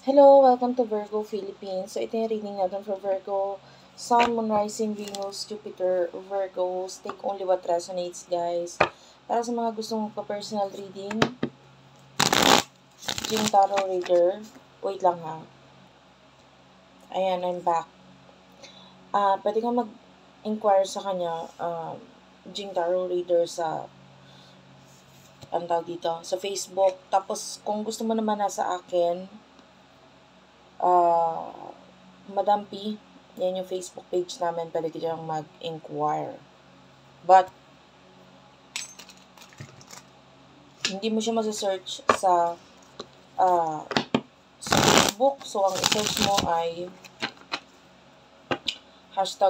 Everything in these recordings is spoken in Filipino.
Hello, welcome to Virgo Philippines. So, ito yung reading natin for Virgo. Sun, Moon, Rising, Venus, Jupiter, Virgos. Take only what resonates, guys. Para sa mga gustong magpa-personal reading, Jing Tarot Reader. Wait lang ha. Ayan, I'm back. Pwede kang mag-inquire sa kanya, Jing Tarot Reader sa, ang tawag dito, sa Facebook. Tapos, kung gusto mo naman nasa akin, Madam P, yan yung Facebook page namin, pwede ka dyan mag-inquire. But, hindi mo siya masa-search sa Facebook. So, ang i-search mo ay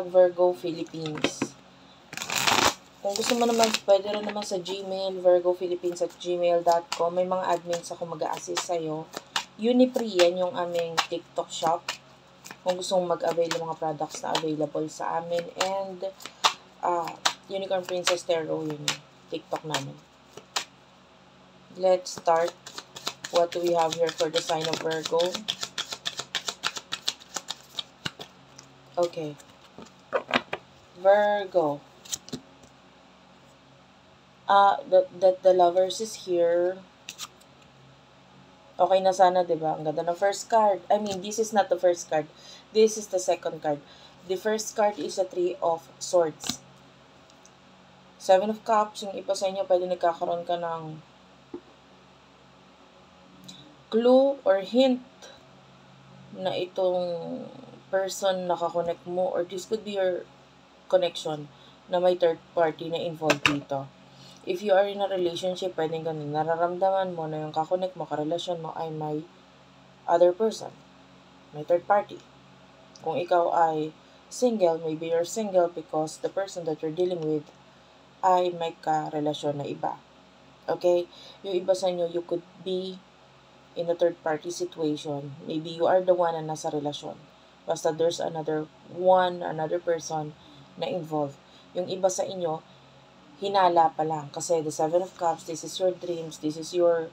#Virgo Philippines. Kung gusto mo naman, pwede rin naman sa Gmail, virgophilippines@gmail.com. May mga admins ako mag-a-assist sa'yo. Unipree, yan yung aming TikTok shop. Kung gusto mong mag-avail ng mga products na available sa amin. And, Unicorn Princess Tarot, yun yung TikTok namin. Let's start. What do we have here for the sign of Virgo? Okay. Virgo. The lovers is here. Okay na sana, diba? Ang ganda ng first card. I mean, this is not the first card. This is the second card. The first card is a 3 of Swords. 7 of Cups. Yung iba sa inyo, pwede nagkakaroon ka ng clue or hint na itong person nakakonect mo, or this could be your connection na may third party na involved dito. If you are in a relationship, pwedeng ganun, nararamdaman mo na yung kakonect mo, karelasyon mo ay may other person, may third party. Kung ikaw ay single, maybe you're single because the person that you're dealing with ay may karelasyon na iba. Okay? Yung iba sa inyo, you could be in a third party situation. Maybe you are the one na nasa relasyon. Basta there's another person na involved. Yung iba sa inyo, hinala pa lang. Kasi the 7 of Cups, this is your dreams, this is your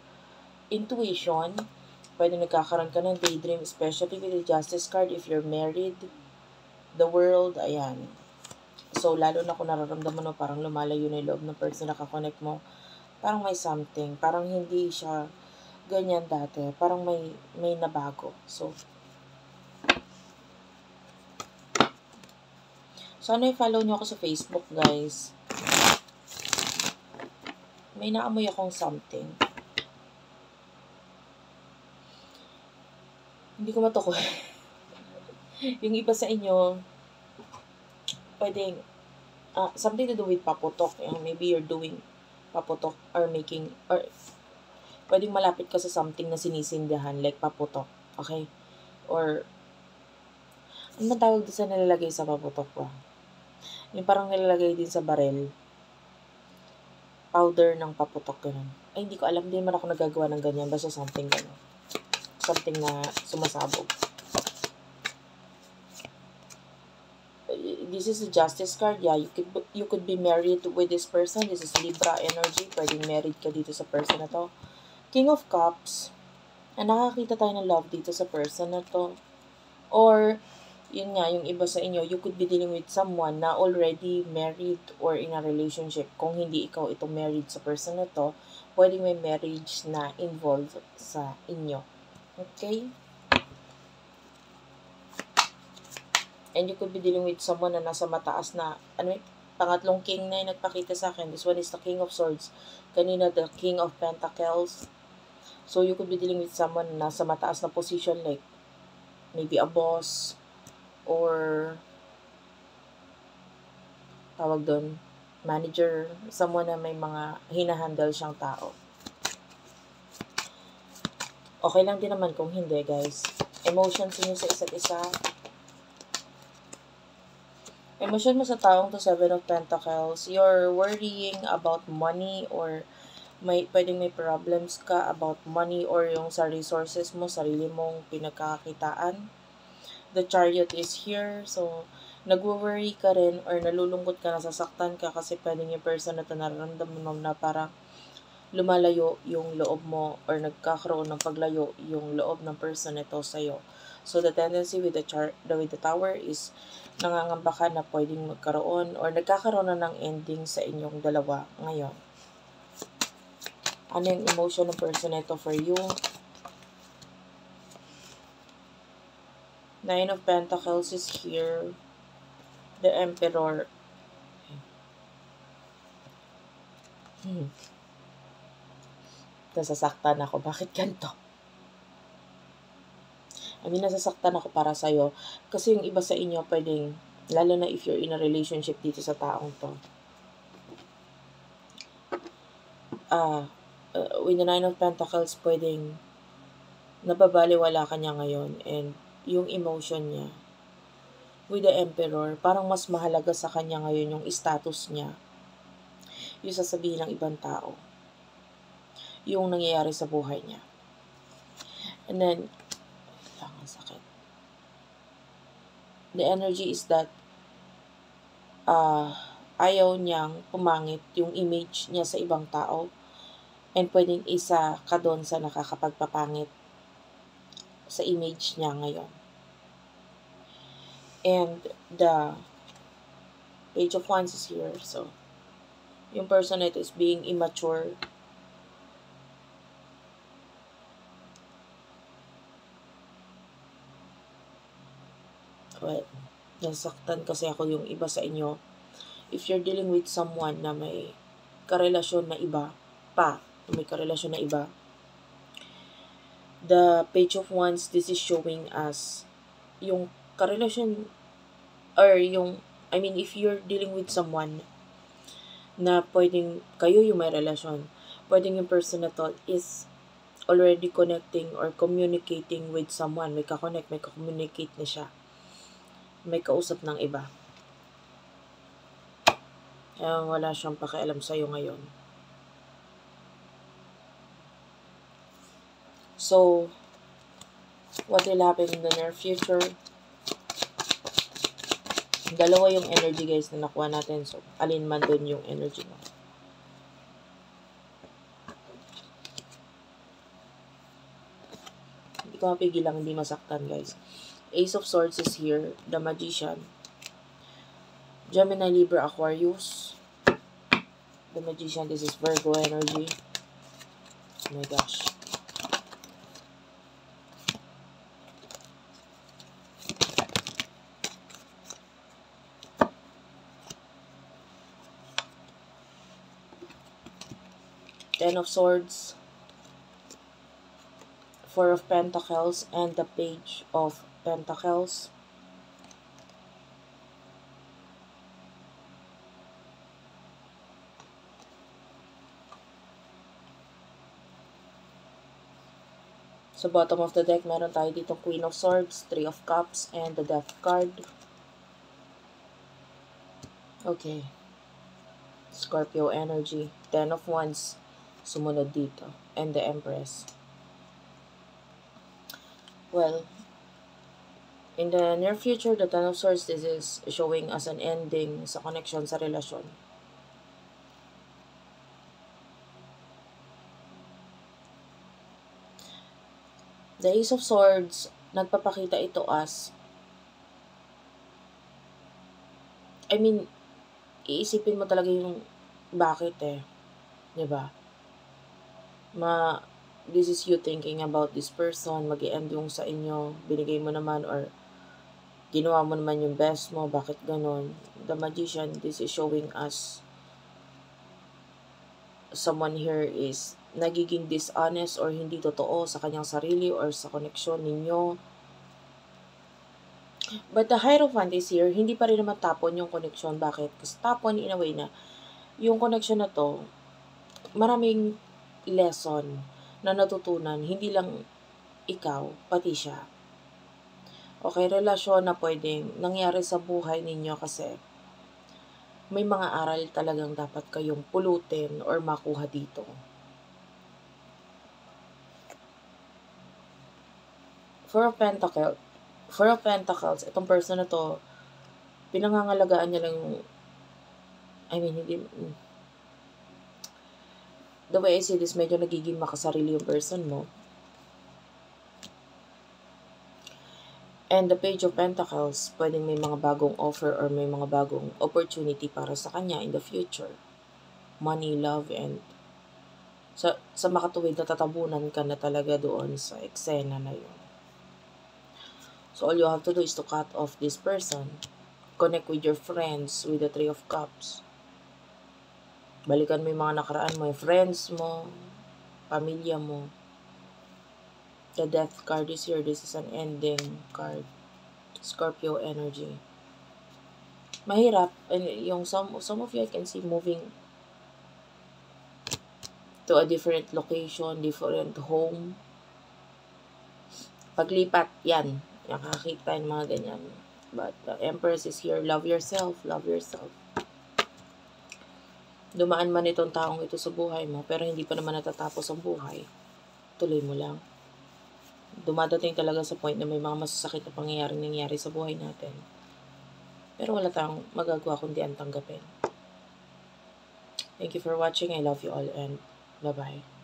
intuition. Pwede nagkakaroon ka ng daydream, especially with the Justice card if you're married. The World, ayan. So, lalo na kung nararamdaman mo, parang lumalayo na yung loob ng person na kakonect mo. Parang may something. Parang hindi siya ganyan dati. Parang may nabago. So, sana i-follow nyo ako sa Facebook, guys. May naamoy akong something. Hindi ko matukoy. Yung iba sa inyo, pwedeng, something to do with paputok. Maybe you're doing paputok or making, or pwedeng malapit ka sa something na sinisindihan, like paputok. Okay? Or, ano tawag doon sa nilalagay sa paputok ba? Yung parang nilalagay din sa barel. Powder ng paputok, ganun. Ay, hindi ko alam. Hindi man ako nagagawa ng ganyan. Basta something ganun. Something na sumasabog. This is the Justice card. Yeah, you could be married with this person. This is Libra energy. Pwedeng married ka dito sa person na to. King of Cups. Nakakita tayo ng love dito sa person na to. Or, yun nga, yung iba sa inyo, you could be dealing with someone na already married or in a relationship. Kung hindi ikaw itong married sa person na to, pwedeng may marriage na involved sa inyo. Okay? And you could be dealing with someone na nasa mataas na, pangatlong king na yung nagpakita sa akin. This one is the King of Swords. Kanina, the King of Pentacles. So, you could be dealing with someone na nasa mataas na position, like, maybe a boss, or tawag doon, manager, someone na may mga hinahandle siyang tao. Okay lang din naman kung hindi, guys. Emotions niyo sa isa't isa. Emotion mo sa taong to, 7 of Pentacles. You're worrying about money, or pwedeng may problems ka about money or yung sa resources mo, sarili mong pinagkakakitaan. The Chariot is here. So, nagwo-worry ka rin or nalulungkot ka, nasasaktan ka kasi pwedeng yung person na ito nararamdaman mo na parang lumalayo yung loob mo or nagkakaroon ng paglayo yung loob ng person nito sa'yo. So, the tendency with the tower is nangangamba ka na pwedeng magkaroon or nagkakaroon na ng ending sa inyong dalawa ngayon. Ano yung emotion ng person nito for you? 9 of Pentacles is here. The Emperor. Nasasaktan ako. Bakit ganito? Nasasaktan ako para sa'yo. Kasi yung iba sa inyo pwedeng, lalo na if you're in a relationship dito sa taong to. With the 9 of Pentacles, pwedeng nababaliwala ka niya ngayon and yung emotion niya. With the Emperor, parang mas mahalaga sa kanya ngayon yung status niya. Yung sasabihin ng ibang tao. Yung nangyayari sa buhay niya. And then, ang sakit. The energy is that ayaw niyang pumangit yung image niya sa ibang tao. And pwedeng isa ka doon sa nakakapagpapangit sa image niya ngayon. And the Page of Wands is here. So, yung person that is being immature. Well, nasaktan kasi ako yung iba sa inyo. If you're dealing with someone na may karelasyon na iba, may karelasyon na iba, the Page of Wands, this is showing us yung karelasyon, or if you're dealing with someone na pwedeng kayo yung may relasyon, pwedeng yung person na to is already connecting or communicating with someone. May kakonect, may communicate na siya. May kausap ng iba. Kaya wala siyang pakialam sa'yo ngayon. So, what will happen in the near future? Dalawa yung energy guys na nakuha natin. So, alin man dun yung energy mo. Hindi ko mapigilang hindi masaktan guys. Ace of Swords is here. The Magician. Gemini, Libra, Aquarius. The Magician, this is Virgo energy. Oh my gosh. Ten of Swords, Four of Pentacles, and the Page of Pentacles. Sa bottom of the deck, meron tayo dito Queen of Swords, Three of Cups, and the Death card. Okay. Scorpio energy, Ten of Wands, sumunod dito, and the Empress. Well, in the near future, the Ten of Swords, this is showing as an ending sa connection sa relasyon. The Ace of Swords, nagpapakita ito as, iisipin mo talaga yung bakit diba? This is you thinking about this person, mag-i-end yung sa inyo, binigay mo naman or ginawa mo naman yung best mo, bakit ganon? The Magician, this is showing us someone here is nagiging dishonest or hindi totoo sa kanyang sarili or sa koneksyon ninyo. But the Hierophant is here, hindi pa rin naman tapon yung koneksyon. Bakit? Kasi tapon in a way na yung koneksyon na to, maraming lesson na natutunan, hindi lang ikaw, pati siya. Okay, relasyon na pwedeng nangyari sa buhay ninyo kasi may mga aral talagang dapat kayong pulutin or makuha dito. Four of Pentacles, itong person na to, pinangangalagaan niya lang yung, The way I see this, medyo nagiging makasarili yung person mo. And the Page of Pentacles, pwedeng may mga bagong offer or may mga bagong opportunity para sa kanya in the future. Money, love, and sa makatuwid na tatabunan ka na talaga doon sa eksena na yun. So all you have to do is to cut off this person. Connect with your friends, with the Three of Cups. Balikan mo yung mga nakaraan mo, yung friends mo, pamilya mo. The Death card is here. This is an ending card. Scorpio energy. Mahirap. And yung some of you I can see moving to a different location, different home. Paglipat, yan. Nakakita yung mga ganyan. But the Empress is here. Love yourself. Love yourself. Dumaan man itong taong ito sa buhay mo, pero hindi pa naman natatapos ang buhay. Tuloy mo lang. Dumadating talaga sa point na may mga masasakit na nangyayari sa buhay natin. Pero wala tayong magagawa kundi ang tanggapin. Thank you for watching. I love you all and bye-bye.